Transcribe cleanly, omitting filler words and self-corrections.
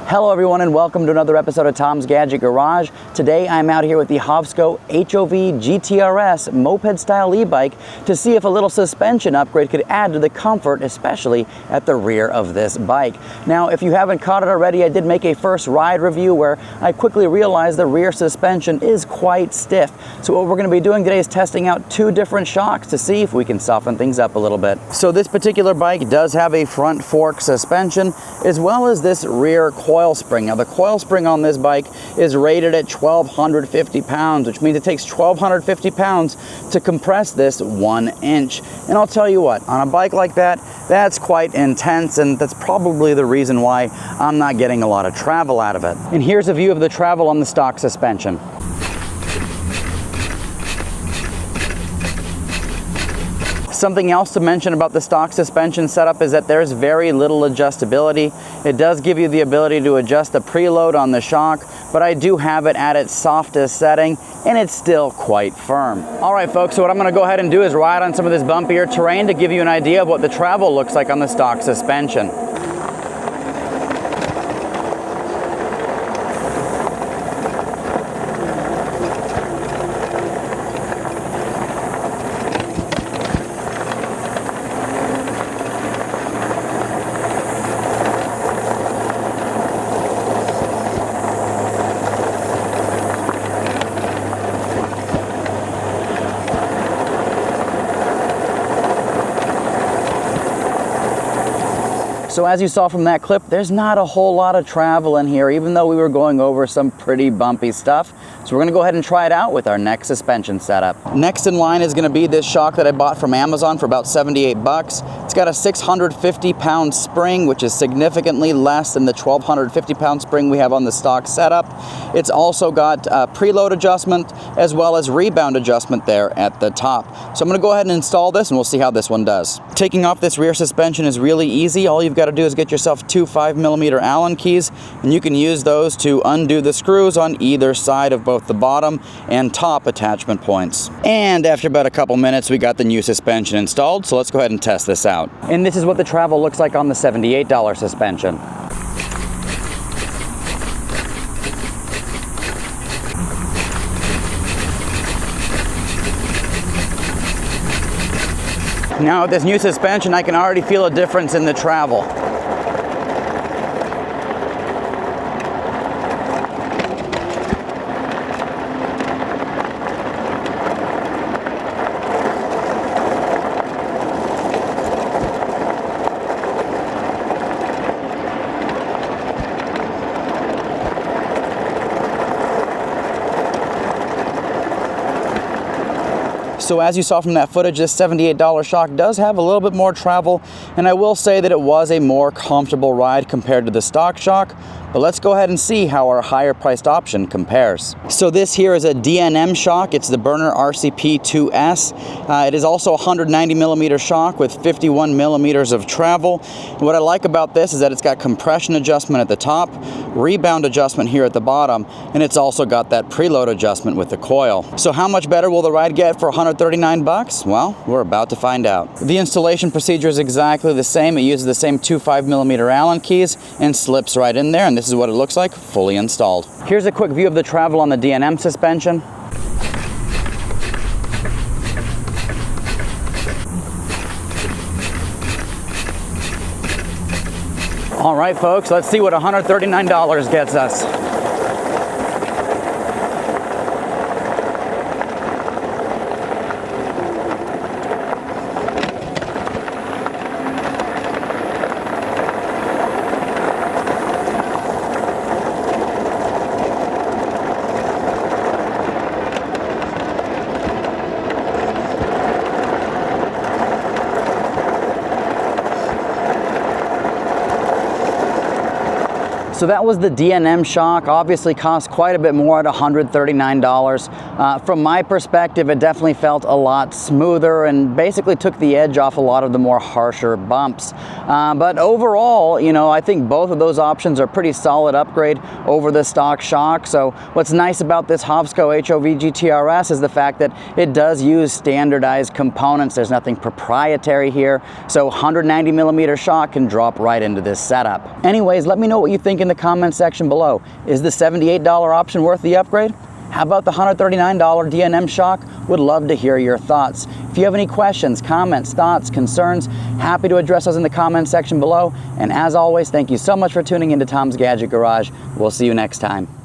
Hello everyone and welcome to another episode of Tom's Gadget Garage. Today I'm out here with the Hovsco HovGTRS moped style e-bike to see if a little suspension upgrade could add to the comfort, especially at the rear of this bike. Now if you haven't caught it already, I did make a first ride review where I quickly realized the rear suspension is quite stiff. So what we're going to be doing today is testing out two different shocks to see if we can soften things up a little bit. So this particular bike does have a front fork suspension as well as this rear coil spring. Now the coil spring on this bike is rated at 1,250 pounds, which means it takes 1,250 pounds to compress this 1 inch. And I'll tell you what, on a bike like that, that's quite intense, and that's probably the reason why I'm not getting a lot of travel out of it. And here's a view of the travel on the stock suspension. Something else to mention about the stock suspension setup is that there's very little adjustability. It does give you the ability to adjust the preload on the shock, but I do have it at its softest setting and it's still quite firm. All right folks, so what I'm gonna go ahead and do is ride on some of this bumpier terrain to give you an idea of what the travel looks like on the stock suspension. So as you saw from that clip, there's not a whole lot of travel in here, even though we were going over some pretty bumpy stuff. So we're gonna go ahead and try it out with our next suspension setup. Next in line is gonna be this shock that I bought from Amazon for about 78 bucks. It's got a 650 pound spring, which is significantly less than the 1,250 pound spring we have on the stock setup. It's also got a preload adjustment as well as rebound adjustment there at the top. So I'm gonna go ahead and install this and we'll see how this one does. Taking off this rear suspension is really easy. All you've got to do is get yourself two 5mm Allen keys, and you can use those to undo the screws on either side of both the bottom and top attachment points. And after about a couple minutes, we got the new suspension installed, so let's go ahead and test this out. And this is what the travel looks like on the $78 suspension. Now with this new suspension, I can already feel a difference in the travel. So as you saw from that footage, this $78 shock does have a little bit more travel, and I will say that it was a more comfortable ride compared to the stock shock. But let's go ahead and see how our higher priced option compares. So this here is a DNM shock. It's the Burner RCP2S. It is also a 190mm shock with 51mm of travel. And what I like about this is that it's got compression adjustment at the top, rebound adjustment here at the bottom, and it's also got that preload adjustment with the coil. So how much better will the ride get for 139 bucks? Well, we're about to find out. The installation procedure is exactly the same. It uses the same two 5mm Allen keys and slips right in there, and this is what it looks like fully installed. Here's a quick view of the travel on the DNM suspension. All right, folks, let's see what $139 gets us. So that was the DNM shock. Obviously cost quite a bit more at $139. From my perspective, it definitely felt a lot smoother and basically took the edge off a lot of the more harsher bumps. But overall, you know, I think both of those options are pretty solid upgrade over the stock shock. So what's nice about this Hovsco HovGTRS is the fact that it does use standardized components. There's nothing proprietary here. So 190mm shock can drop right into this setup. Anyways, let me know what you think in the comments section below. Is the $78 option worth the upgrade? How about the $139 D&M shock? Would love to hear your thoughts. If you have any questions, comments, thoughts, concerns, happy to address those in the comments section below. And as always, thank you so much for tuning into Tom's Gadget Garage. We'll see you next time.